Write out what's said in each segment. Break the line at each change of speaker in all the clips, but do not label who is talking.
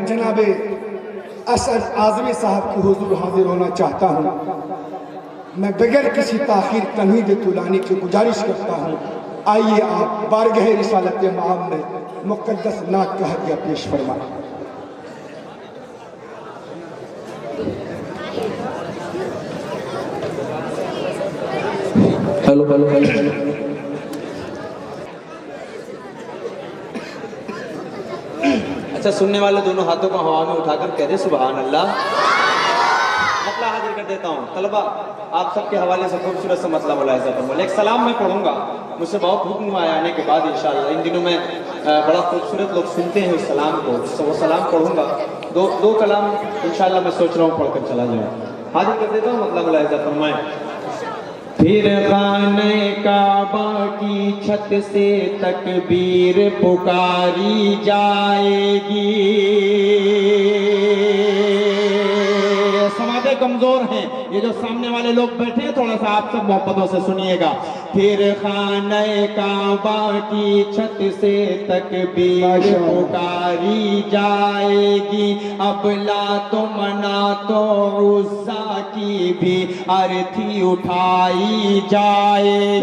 جناب اسد اعظمی صاحب کی حضور حاضر ہونا چاہتا ہوں. میں بغیر کسی تاخیر تمہید طولانی کی گزارش کرتا ہوں. آئیے آپ بارگاہ رسالت مآب میں مقدس نعت کا ہدیہ پیش فرمائیں.
Hello hello hello. اچھا سننے والے دونوں ہاتھوں کو ہوا میں اٹھا کر کہہ دیں سبحان اللہ. مطلب حاضر کر دیتا ہوں. طلبہ آپ سب کے حوالے سے خوبصورت سے مطلب ملاحظہ فرمائیں. ایک سلام میں پڑھوں گا, مجھ سے بہت حکم آیا آنے کے بعد انشاءاللہ. ان دنوں میں بڑا خوبصورت لوگ سنتے ہیں اس سلام کو, وہ سلام پڑھوں گا. دو کلام انشاءاللہ میں سوچ رہا ہوں پڑھ کر چلا جاؤں. حاضر کر دیتا ہوں, مطلب ملاحظہ فرمائیں. پھر خانہ کعبہ کی چھت سے تکبیر پکاری جائے گی. سماعتیں کمزور ہیں, یہ جو سامنے والے لوگ بیٹھے ہیں تھوڑا سا آپ سب محبتوں سے سنیے گا. پھر خانہ کعبہ کی چھت سے تکبیر پکاری جائے گی. اب لات و منات و عزا کی بھی ارتھی اٹھائی جائے گی.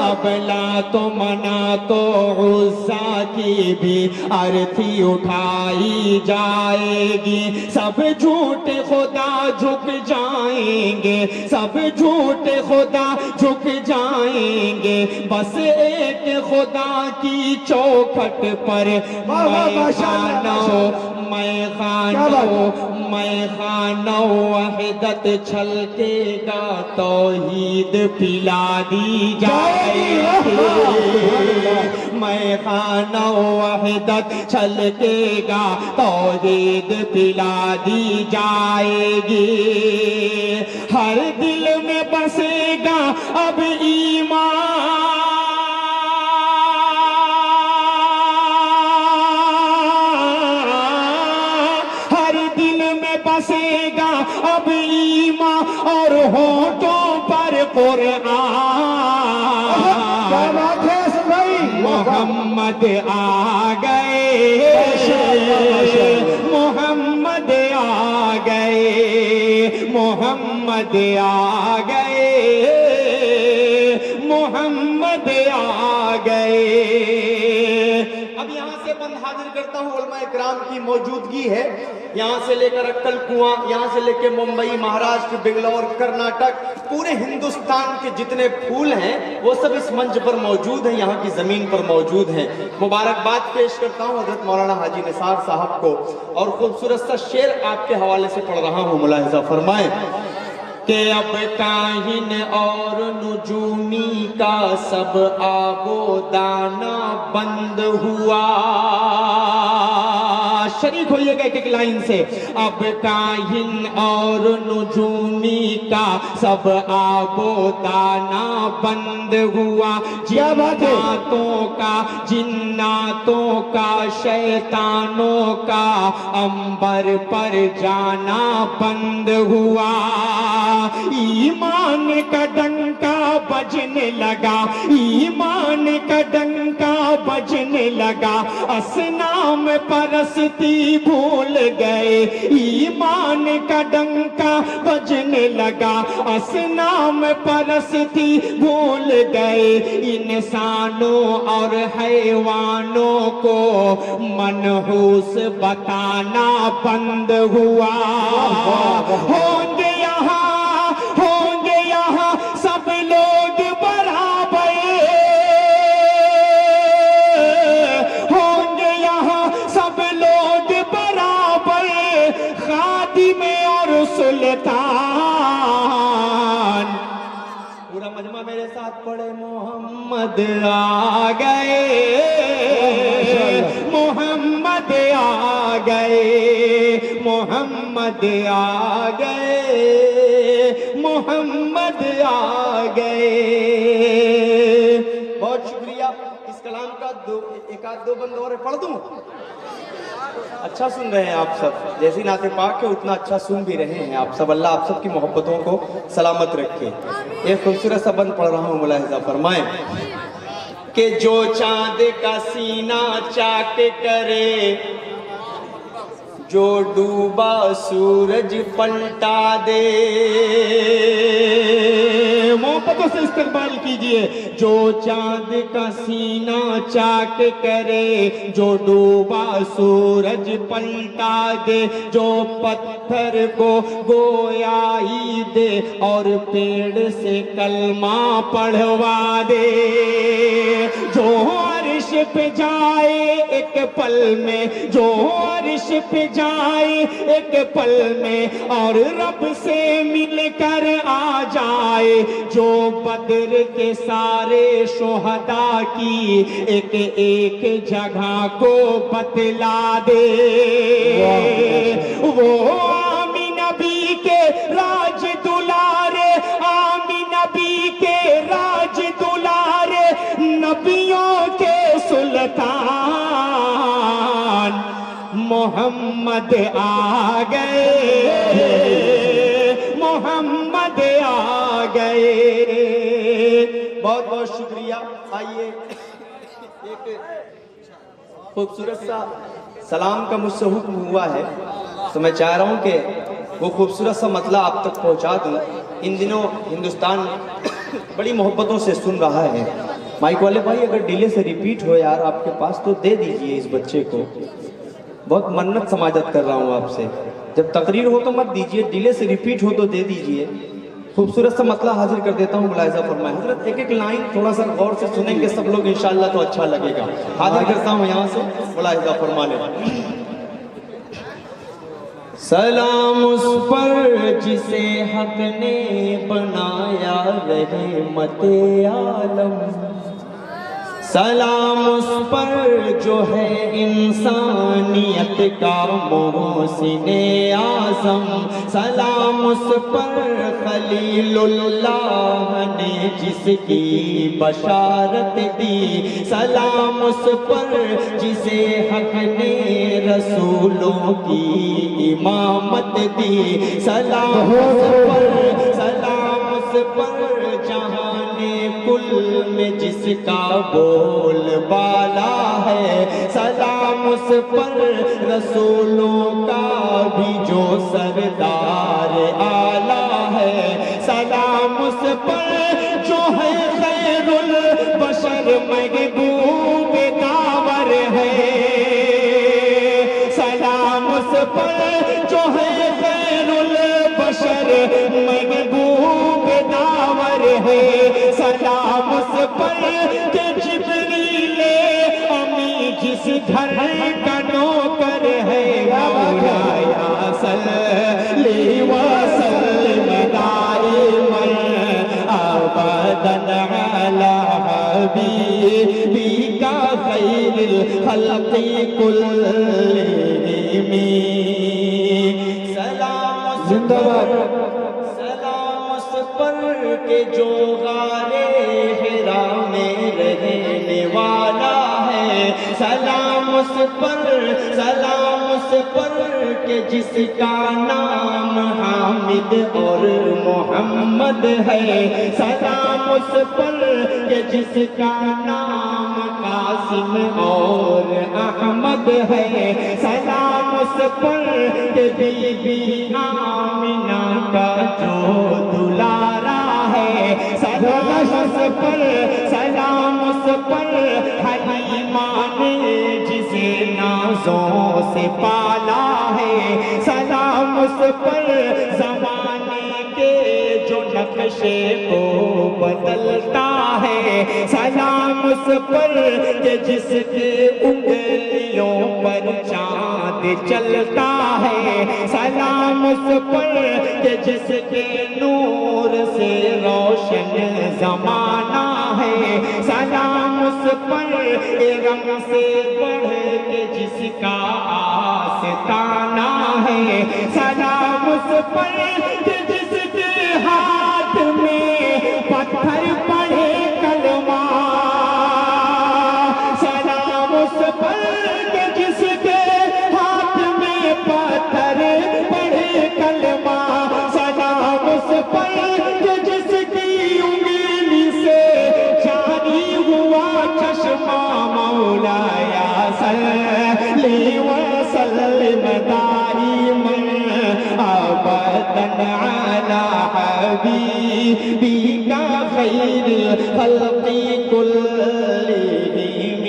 اب لات و منات و عزا کی بھی ارتھی اٹھائی جائے گی. سب جھوٹے خدا جھک جائیں گے, سب جھوٹے خدا جھک جائیں گے. بس ایک خدا کی چوکھٹ پر میں خانہ وحدت چھلکے گا, توحید پلا دی جائے گی. میں خانہ وحدت چھلکے گا, توحید پلا دی جائے گی. ہر دل میں بسے گا اب ایمان, ہر دل میں بسے گا اب ایمان, اور ہونٹوں پر قرآن. محمد آ گئے, محمد آ گئے, محمد آ گئے, محمد آ گئے. اب یہاں سے بند حاضر کرتا ہوں, علماء اکرام کی موجودگی ہے. یہاں سے لے کر اکل کنواں, یہاں سے لے کے ممبئی, مہاراشٹر, بنگلور, کرناٹک, پورے ہندوستان کے جتنے پھول ہیں وہ سب اس منچ پر موجود ہیں, یہاں کی زمین پر موجود ہیں. مبارکباد پیش کرتا ہوں حضرت مولانا حاجی نثار صاحب کو, اور خوبصورت سا شعر آپ کے حوالے سے پڑھ رہا ہوں, ملاحظہ فرمائیں. کہ اب کاہن اور نجومی کا سب آب و دانہ بند ہوا. شریک ہوئیے گا ایک لائن سے. اب کاہن اور نجومی کا سب آب و دانہ بند ہوا. جناتوں کا, جناتوں کا, شیطانوں کا عنبر پر جانا بند ہوا. ایمان کا ڈنکا بجنے لگا, ایمان کا ڈنکا بجنے لگا. اصنام پرستی بھول گئے, ایمان کا ڈنکا بجنے لگا. اصنام پرستی بھول گئے. انسانوں اور حیوانوں کو منحوس بتانا بند ہوا. ہوں گے یہاں سب لوگ برابر, ہوں گے یہاں سب لوگ برابر. خادم اور سلطان. پورا مجمع میرے ساتھ پڑھے, محمد آ گئے, محمد آ گئے, محمد آ گئے, محمد آ گئے. بہت شکریہ. اس کلام کا ایک آدھ دو بند اور پڑھ دوں. اچھا سن رہے ہیں آپ سب, جیسی نعت پاک ہے اتنا اچھا سن بھی رہے ہیں آپ سب. اللہ آپ سب کی محبتوں کو سلامت رکھے. ایک خوبصورت سا بند پڑھ رہا ہوں, ملاحظہ فرمائیں. کہ جو چاند کا سینہ چاک کرے، جو ڈوبا سورج پلٹا دے۔ محبتوں سے استقبال کیجئے۔ جو چاند کا سینہ چاک کرے، جو ڈوبا سورج پلٹا دے، جو پتھر کو گویائی دے اور پیڑ سے کلمہ پڑھوا دے، جو عرش پہ جائے ایک پل میں، جو عرش پہ جائے ایک پل میں اور رب سے مل کر آ جائے، جو بدر کے سارے شہداء کی ایک ایک جگہ کو بتلا دے، وہ آمین نبی کے راج دلارے، آمین نبی کے راج دلارے، نبیوں کے سلطان محمد آ گئے، محمد آ گئے۔ بہت بہت شکریہ۔ آئیے ایک خوبصورت سا سلام کا مجھ سے حکم ہوا ہے، تو میں چاہ رہا ہوں کہ وہ خوبصورت سا مطلب آپ تک پہنچا دوں۔ ان دنوں ہندوستان بڑی محبتوں سے سن رہا ہے۔ مائک والے بھائی اگر ڈیلے سے ریپیٹ ہو یار آپ کے پاس تو دے دیجئے اس بچے کو، بہت منت سماجت کر رہا ہوں آپ سے۔ جب تقریر ہو تو مت دیجئے، ڈیلے سے ریپیٹ ہو تو دے دیجئے۔ خوبصورت سا مطلب حاضر کر دیتا ہوں، ملاحظہ فرمائیں حضرت۔ ایک ایک لائن تھوڑا سا غور سے سنیں گے سب لوگ انشاءاللہ تو اچھا لگے گا۔ حاضر کرتا ہوں یہاں سے، ملاحظہ فرما لیں۔ سلام اس پر جسے حق نے بنایا رحمت عالم، سلام اس پر جو ہے انسانیت کا محسن اعظم، سلام اس پر خلیل اللہ نے جس کی بشارت دی، سلام اس پر جسے حق نے رسولوں کی امامت دی، سلام اس پر، سلام اس پر جہان کل میں جس کا بول بالا ہے، سلام اس پر رسولوں کا بھی جو سردار آلہ ہے، سلام اس پر جو ہے خیر البشر محبوب داور ہے، سلام اس پر جو ہے خیر البشر محبوب داور ہے، سلام اس پر کہ جبریل امی جس گھر کا نوکر ہے، مولا صلی وسلم دائما ابدا علی حبیبک خیر الخلق کلہم۔ سلام زندہ باد، سلام اس پر کہ جو غارِ حرا میں رہنے والا ہے، سلام اس پر، سلام اس پر کہ جس کا نام حامد اور محمد ہے، سلام اس پر کہ جس کا نام قاسم اور احمد ہے، سلام اس پر کہ بی بی آمنہ کا جو دلارا ہے، سلام اس پر، سلام اس پر حلیمہ نے جسے نازوں سے پالا ہے، سلام اس پر زمانے کے جو نقشے کو بدلتا ہے، سلام اس پر کہ جس کے انگلیوں پر چاند چلتا ہے، سلام اس پر کہ جس کے نور سے روشن زمانہ ہے، سلام اس پر کہ رنگ سے بڑھ کے جس کا آستانہ ہے، سلام اس پر کہ جس کے ہاتھ میں پتھر پڑھے کلمہ، سلام اس پر کہ جس کے ہاتھ میں پتھر پڑھے کلمہ، سلام اس پر کہ جس کی انگلی سے جاری ہوا على حبيبك خير الخلق كلهم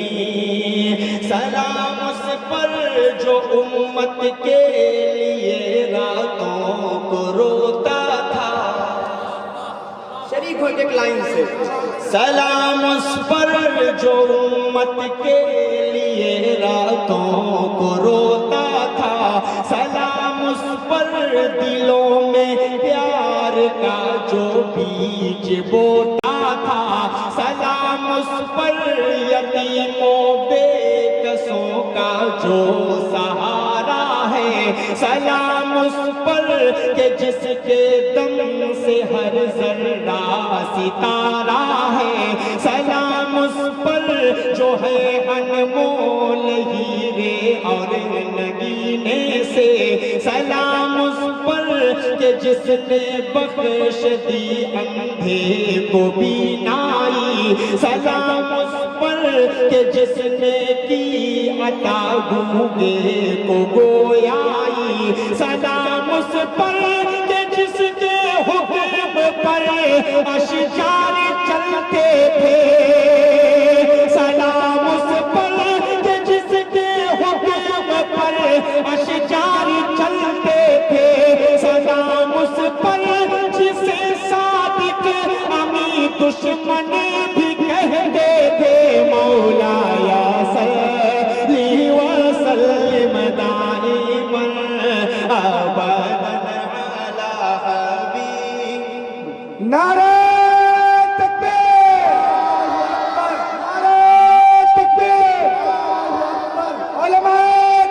سلام اس پر جو امت کے لیے راتوں کو روتا تھا شریک ہو ایک لائن سے سلام اس پر جو امت کے لیے راتوں کو روتا تھا سلام اس پر دلوں میں پیار کا جو بیج بوتا تھا سلام اس پر یتیموں بے کسوں کا جو سہارا ہے سلام اس پر کہ جس کے دم سے ہر ذرہ ستارہ ہے سلام اس پر جو ہے انمول ہیرے اور نگینے سے سلام اس پر کہ جس نے بخش دی اندھے کو بینائی سلام اس پر کہ جس نے کی عطا گونگے کو گویائی سلام اس پر کہ جس کے حکم پر اشجار چلتے تھے سلام اس پر کہ جس کے حکم پر اشجار چلتے تھے سلام اس پر جسے صادق امی دشمن بھی کہتے تھے مولا یا صلی وسلم دائما ابدا علی حبیب
نعرہ تکبیر نعرہ تکبیر علماء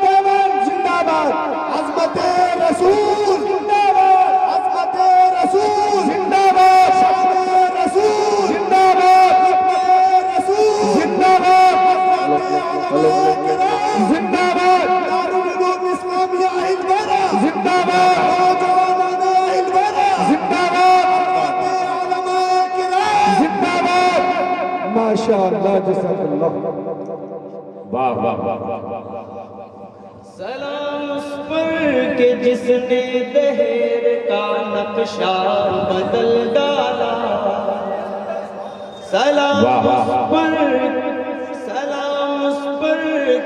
دیوبند زندہ باد عظمت رسول زندہ باد عظمت رسول زندہ باد شان رسول زندہ باد رسول زندہ باد زندہ باد دارالعلوم اسلامیہ ہندوارہ زندہ باد ماشاءاللہ جزاک اللہ
واہ واہ واہ
سلام اس پر کہ جس نے دہر کا نقشہ بدل ڈالا سلام اس پر سلام اس پر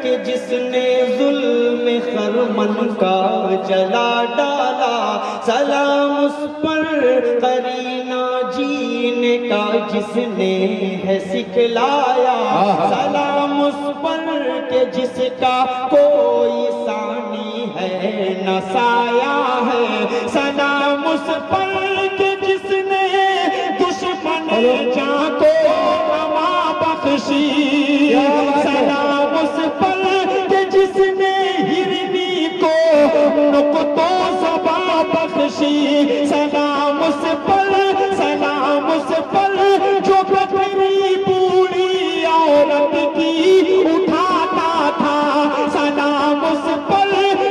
کہ جس نے ظلم خرمن کا جلا ڈالا سلام اس پر قرینہ جینے کا جس نے ہے سکھلایا سلام اس پر کہ جس کا کوئی ثانی ہے نہ سایہ ہے سلام اس پر کہ جس نے دشمن جاں کو نما بخشی سلام اس پر کہ جس نے ہرنی کو نقطو زبا بخشی سلام اس پر جو بکری بوڑھی عورت کی اٹھاتا تھا سلام اس پر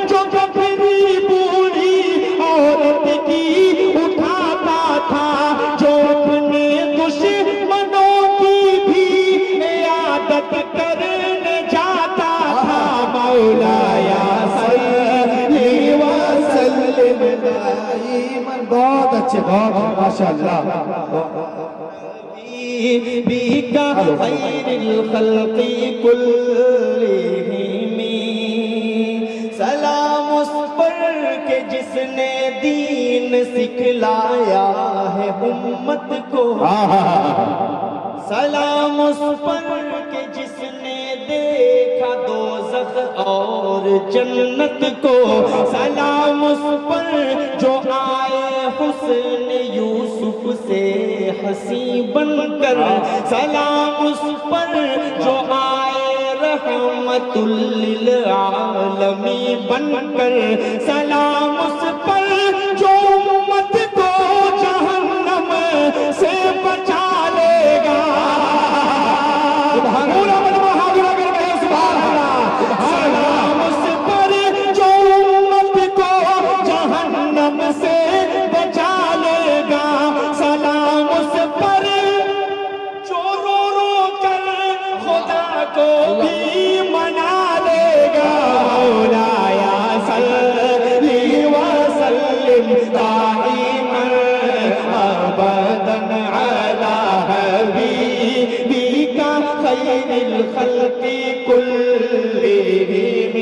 جو بکری بوڑھی عورت کی اٹھاتا تھا جو اپنے دشمنوں کی بھی عیادت کرنے جاتا تھا مولا یا صلی وسلم دائما
بہت اچھے بہت ماشاءاللہ
حبیبک خیر الخلق کلہم سلام اس پر کہ جس نے دین سکھلایا ہے امت کو سلام اس پر کہ جس نے دیکھا دوزخ اور جنت کو سلام اس پر جو آئے حسن یوسف سے ہنسی بن کر سلام اس پر جو آئے رحمت للعالمین بن کر سلام اس پر جو امت کو جہنم سے بچا لے گا سلام اس پر جو امت کو جہنم سے بچا لے گا سلام اس پر جو رو رو کر خدا کو بھی منا لے گا مولا یا صلی وسلم الخلق كلهم.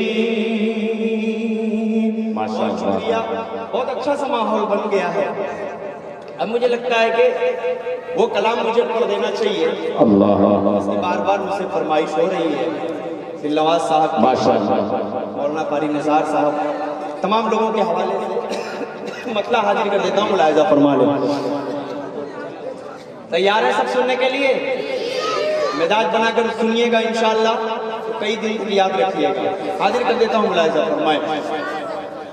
ماشاء
بہت
اللہ.
شکریہ. بہت اچھا سا ماحول بن گیا ہے. اب مجھے لگتا ہے کہ وہ کلام مجھے پڑھ دینا چاہیے.
اللہ
بار بار مجھ سے فرمائش ہو رہی ہے. دلنواز صاحب,
ماشاء اللہ.
مولانا قاری نثار صاحب, تمام لوگوں کے حوالے سے مطلع حاضر کر دیتا ہوں. ملاحظہ فرما لیں. تیار ہے سب سننے کے لیے؟ مزاج بنا کر سنیے گا انشاءاللہ, کئی دن تک یاد رکھیے گا. حاضر کر دیتا ہوں, ملاحظہ فرمائیں.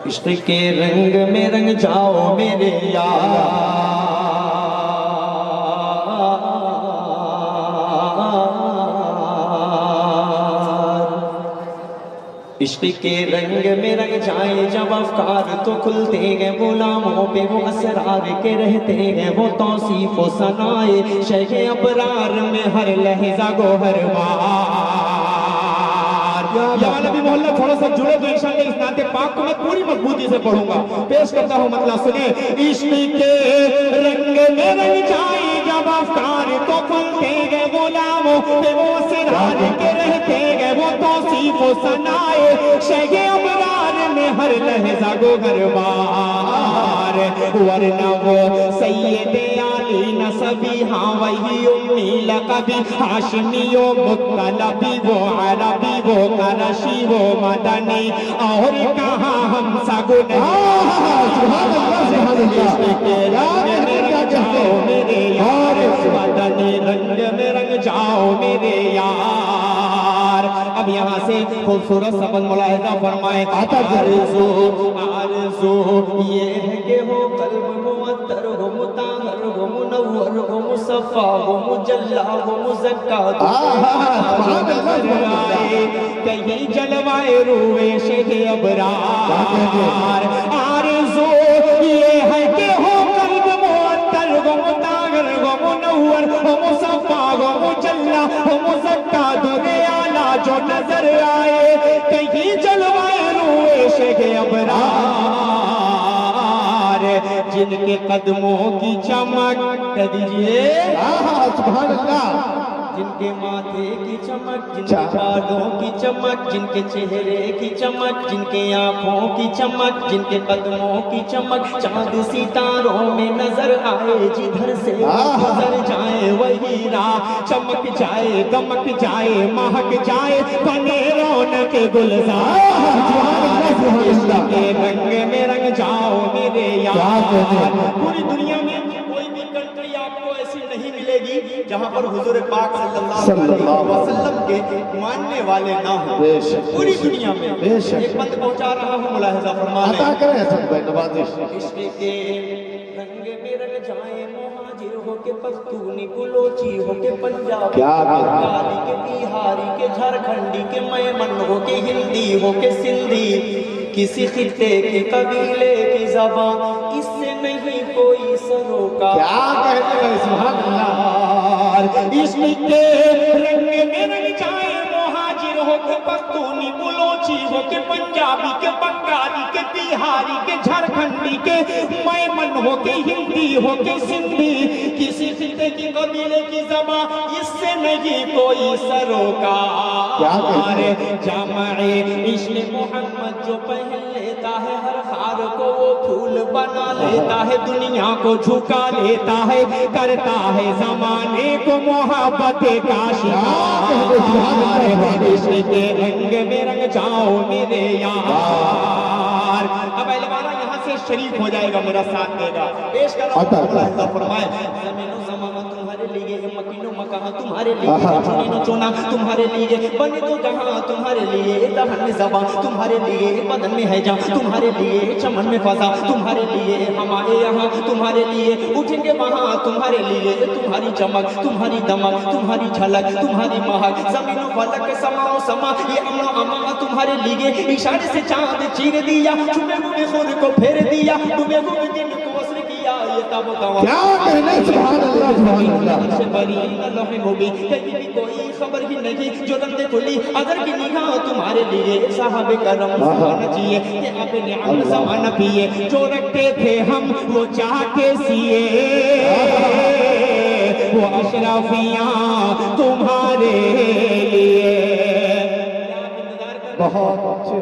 عشق کے رنگ میں رنگ جاؤ میرے یار, عشق کے رنگ میں رنگ جائیں جب افکار تو کھلتے گئے, غلاموں پہ وہ اسرار کے رہتے گئے, وہ توصیف و ثنائے شیخ ابرار میں ہر لہجہ گوہر بار. یہ والا بھی محلہ تھوڑا سا جڑے تو انشاءاللہ اس نعت پاک کو میں پوری مضبوطی سے پڑھوں گا. پیش کرتا ہوں مطلب سنیں. عشق کے رنگ میں رنگ جائیں جب افکار تو کھلتے گئے, غلاموں پہ وہ اسرار کے رہتے گئے, وہ توصیف و ثنائے شیخ ابرار میں ہر لہجہ گوہر بار. ورنہ وہ سید علی نسبی, ہاں وہی امی لقبی, ہاشمی و مطلبی, وہ عربی وہ قرشی وہ مدنی, اور کہاں ہم سا گنہگار. عشق کے رنگ میں رنگ جاؤ میرے یار, مدنی رنگ میں رنگ جاؤ میرے یار. اب یہاں سے خوبصورت سبق ملاحظہ فرمائے. آرزو آرزو یہ ہے کہ ہو قلب معطر ہو, مطہر ہو, منور ہو, مصفا ہو, مجلا ہو, مزکا آئے کہیں جلوائے روئے شیخ ابرار. آرزو یہ ہے کہ ہو قلب معطر ہو, مطہر ہو, منور ہو, مصفا ہو, مجلا ہو, مزکا جو نظر آئے کہیں جلوائے روئے شیخ ابرار. جن کے قدموں کی چمک کہہ دیجئے سبحان اللہ, جن کے ماتھے کی چمک, جن کے بالوں کی چمک, جن کے چہرے کی چمک, جن کے آنکھوں کی چمک, جن کے قدموں کی چمک, چاند ستاروں میں نظر آئے, جدھر سے گزر جائے وہی راہ چمک جائے, دمک جائے, مہک جائے, بنے رونق گلزار. عشق کے رنگ میں رنگ جاؤ میرے یار. پوری دنیا میں کوئی بھی کنٹری آپ کو ایسی نہیں ملے گی جہاں پر حضور پاک صلی اللہ علیہ وسلم کے ماننے والے نہ ہوں. پوری دنیا میں ایک بند پہنچا رہا ہوں, ملاحظہ فرما لیں. عشق کے رنگ میں رنگ جائیں, مہاجر ہو کے پختونی, بلوچی ہو کے پنجابی, بنگالی کے بہاری کے جھارکھنڈی کے, میمن ہو کے ہندی ہو کے سندھی, کسی خطے کے قبیلے کی زبان اس سے نہیں کوئی سروکار. کیا کہتے ہیں سبحان اللہ. عشق کے رنگ میں رنگ جائیں, مہاجر ہو کے پختونی, بلوچی ہو کے پنجابی کے, بنگالی کے, بہاری کے, جھارکھنڈی کے, میمن ہو کے ہندی ہو کے سندھی, کسی خطے کی قبیلے کی زبان اس سے نہیں کوئی سروکار. جامع عشق محمد جو پہن لیتا ہے ہر خار کو وہ پھول بنا لیتا ہے, دنیا کو جھکا لیتا ہے, کرتا ہے زمانے کو محبت کا شکار. عشق کے رنگ میں رنگ جاؤ میرے یار. اب اہلوارہ یہاں سے شریف ہو جائے گا, میرا ساتھ دے گا. پیش کر رہا ہوں, اللہ فرمائے. زمین و زمان تمہارے لیے, مکین و مکان تمہارے لیے, چنین و چونا تمہارے لیے, بنے تو جہاں تمہارے لیے, دہن میں زبان تمہارے لیے, بدن میں ہے جان تمہارے لیے, چمن میں فضا تمہارے لیے, ہمارے یہاں تمہارے لیے, اٹھیں گے وہاں تمہارے لیے, تمہاری چمک, تمہاری دمک, تمہاری جھلک, تمہاری مہک, زمین و فلک, سما و سما, یہ امن و امان تمہارے لیے, اشارے سے چاند چیر دیا, چھپے ہوئے خود کو پھیر دیا, ڈوبے ہوئے دن کو وصل کیا, یہ تب توا کیا کہنا. سبحان اللہ, سبحان اللہ. سے بری لوح مبین, کہیں بھی کوئی خبر ہی نہیں, جو رند کھلی ادر کی نگاہ تمہارے لیے, صحابہ کرم زمانہ جیے, یہ اب نعم زمانہ پیے, جو رکھتے تھے ہم وہ چاہ کے سیے,
وہ اشرفیاں تمہارے لیے.
بہت اچھے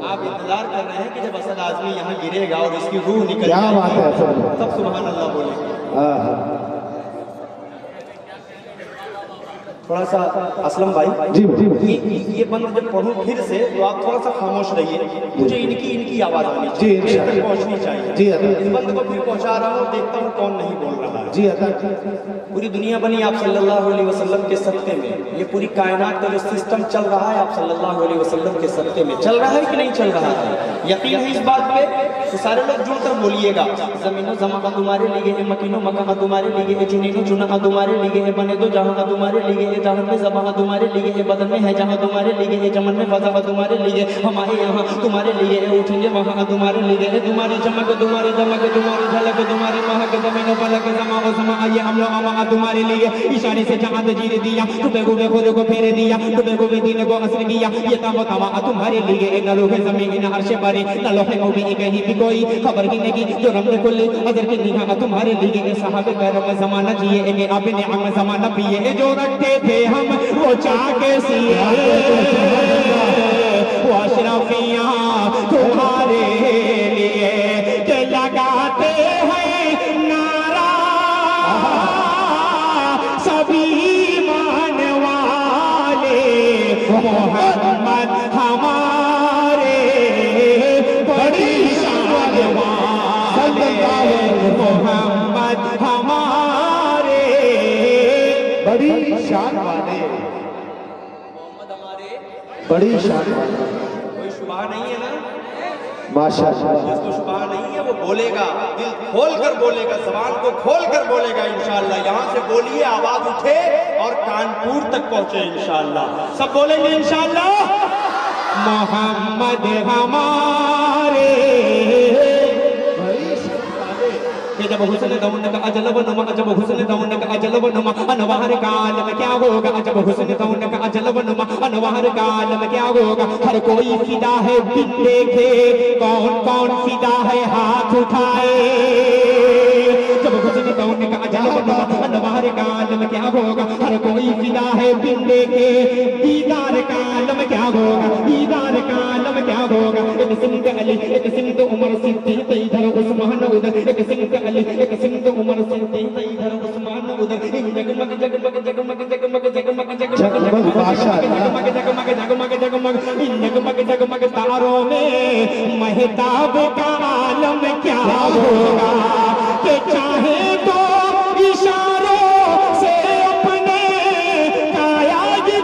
آپ انتظار کر رہے ہیں کہ جب اسد اعظمی یہاں گرے گا اور اس کی روح نکل
کیا
جائے
بات ہے اسد بھائی.
تب سبحان اللہ بولیں گے. تھوڑا سا اسلم بھائی
جی جی
یہ بند جب پڑھوں پھر سے تو آپ تھوڑا سا خاموش رہیے. مجھے ان کی آواز آنی
جی،
چاہیے
انشاءاللہ.
تک پہنچنی چاہیے.
جی عطا.
اس بند کو پھر پہنچا رہا ہوں دیکھتا ہوں کون نہیں بول رہا ہے.
جی عطا.
پوری دنیا بنی آپ صلی اللہ علیہ وسلم کے صدقے میں. یہ پوری کائنات کا جو سسٹم چل رہا ہے آپ صلی اللہ علیہ وسلم کے صدقے میں چل رہا ہے کہ نہیں چل رہا ہے. یقین ہے اس بات پہ تو سارے لوگ جڑ کر بولیے گا. زمین و زمان تمہارے لیے ہے, مکین و مکان تمہارے لیے ہے, چنین و چنا تمہارے لیے ہے, بنے دو جہاں تمہارے لیے ہے, جہاں میں زباں تمہارے لیے ہے, بدن میں ہے جہاں تمہارے لیے ہے, چمن میں فضا تمہارے لیے, ہمارے یہاں تمہارے لیے ہے, اٹھیں گے وہاں تمہارے لیے ہے, تمہاری چمک تمہاری دمک تمہاری جھلک تمہاری مہک زمین و فلک زمان و زمان یہ ہم لوگ ہم تمہارے لیے. اشارے سے چاند جیر دیا, ڈوبے ہوئے خود کو پھیر دیا, ڈوبے ہوئے دین کو اثر کیا, یہ تاب توا تمہارے لیے. نہ لوح زمین نہ عرش بری نہ لوح موبی کہیں بھی کوئی خبر ہی نہیں جو رمض کل اجر کی نگاہ تمہارے لیے. صحابہ کرم زمانہ جیے کہ آپ نے ہم زمانہ پیے, جو رکھتے تھے ہم وہ چاک سیے, وہ اشرفیاں تمہارے لیے. کہ لگاتے ہیں نعرہ سبھی ایمان والے, محمد ہمارے بڑی شان والے, محمد ہمارے
بڑی شان والے,
محمد ہمارے
بڑی شان والے.
کوئی شبہ نہیں ہے نا.
ماشاء اللہ.
جس کو شبہ نہیں ہے وہ بولے گا, دل کھول کر بولے گا, زبان کو کھول کر بولے گا انشاءاللہ. یہاں سے بولیے, آواز اٹھے اور کانپور تک پہنچے انشاءاللہ. سب بولیں گے انشاءاللہ.
محمد ہمارے کہ جب حسن دون کا اجل و نما, جب حسن دون کا اجل و نما, انوار کا عالم کیا ہوگا. جب حسن دون کا اجل و نما, انوار کا عالم کیا ہوگا. ہر کوئی فدا ہے بن دیکھے, کون کون فدا ہے ہاتھ اٹھائے. جب حسن دون کا اجل و نما, انوار کا عالم کیا ہوگا. ہر کوئی فدا ہے بن دیکھے, دیدار کا عالم کیا ہوگا, دیدار کا عالم کیا ہوگا. ایک سمت علی, ایک سمت عمر صدیق, ادھر عثمان ادھر, ایک سمت علی, ایک سمت عمر صدیق, ادھر عثمان ادھر. جگمگ جگمگ جگمگ جگمگ جگمگ جگمگ جگمگ جگمگ جگمگ جگمگ, ان جگمگ جگمگ تاروں میں مہتاب کا عالم کیا ہوگا. کہ چاہے تو اشاروں سے اپنے کایا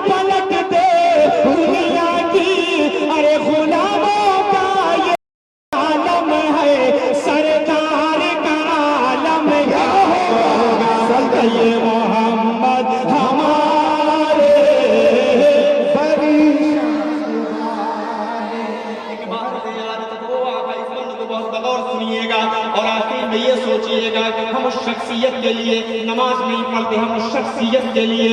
پلٹ دے دنیا کی, ارے غلاموں کا یہ عالم ہے, سرکار کا عالم کیا ہوگا. یہ محمد ہمارے بڑی
ایک بات زیارت کو آپ اس بند کو بہت بغور سنیے گا اور آخر میں یہ سوچئے گا کہ ہم اس شخصیت کے لیے نماز نہیں پڑھتے, ہم اس شخصیت کے لیے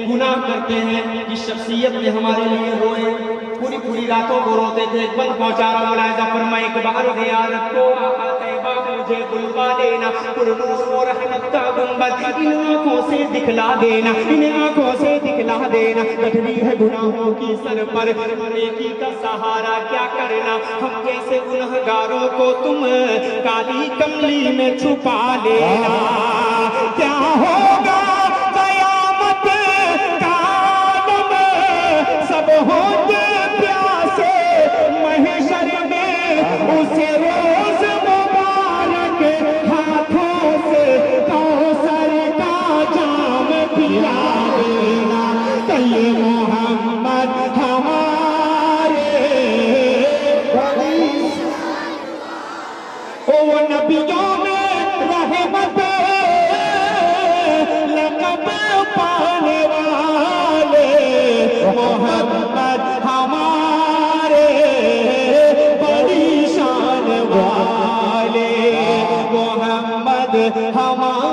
گناہ کرتے ہیں. اس شخصیت نے ہمارے لیے روئے, پوری پوری راتوں کو روتے تھے. ایک بند پہنچا رہا ملاحظہ فرمائے ایک بار زیارت کو آقا طیبہ مجھے بلوا دینا, پرنور و رحمت کا گنبد ان آنکھوں سے دکھلا دینا, ان آنکھوں سے دکھلا دینا. کٹری ہے گناہوں کی سر پر, نیکی کا سہارا کیا کرنا. ہم جیسے گنہگاروں کو تم کالی کملی میں چھپا لینا. کیا ہوگا قیامت کا عالم, سب ہوں گے پیاسے محشر میں, اسے روز مبارک ہاتھوں سے کوثر کا جام پلا دینا. کہ یہ محمد ہمارے وہ نبیوں میں رحمت لقب پانے والے, محمد ہمارے بڑی شان والے, محمد ہمارے